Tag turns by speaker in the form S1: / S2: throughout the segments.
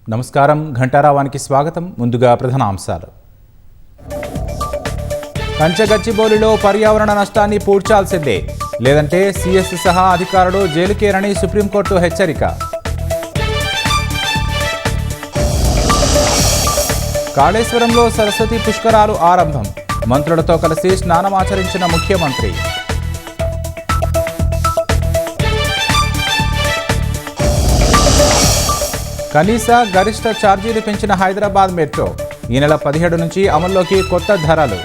S1: నమస్కారం, ఘంటారావానికి స్వాగతం. ముందుగా ప్రధాన అంశాలు. కంచగచ్చిబౌలిలో పర్యావరణ నష్టాన్ని పూడ్చాల్సిందే, లేదంటే సీఎస్ సహా అధికారులు జైలుకేరని సుప్రీంకోర్టు హెచ్చరిక. కాళేశ్వరంలో సరస్వతి పుష్కరాలు ఆరంభం, మంత్రులతో కలిసి స్నానమాచరించిన ముఖ్యమంత్రి. కనీస గరిష్ట ఛార్జీలు పెంచిన హైదరాబాద్ మెట్రో, ఈ నెల 17 నుంచి అమల్లోకి కొత్త ధరలు.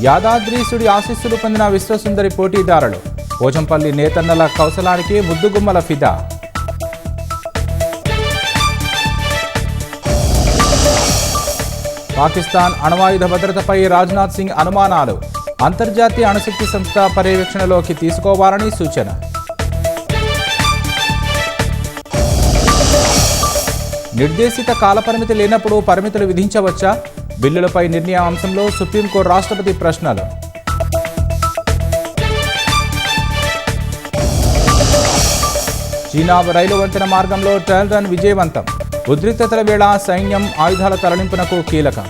S1: యాదాద్రీసుడి ఆశీస్సులు పొందిన విశ్వసుందరి పోటీదారులు, పోచంపల్లి నేతన్నల కౌశలానికి ముద్దుగుమ్మల ఫిదా. పాకిస్తాన్ అణ్వాయుధ భద్రతపై రాజ్నాథ్ సింగ్ అనుమానాలు, అంతర్జాతీయ అణుశక్తి సంస్థ పర్యవేక్షణలోకి తీసుకోవాలని సూచన. నిర్దేశిత కాలపరిమితి లేనప్పుడు పరిమితులు విధించవచ్చా? బిల్లులపై నిర్ణయం అంశంలో సుప్రీంకోర్టు రాష్ట్రపతి ప్రశ్నలు. చీనా రైలు వంతెన మార్గంలో ట్రయల్ రన్ విజయవంతం, ఉద్రిక్తతల వేళ సైన్యం ఆయుధాల తరలింపునకు కీలకం.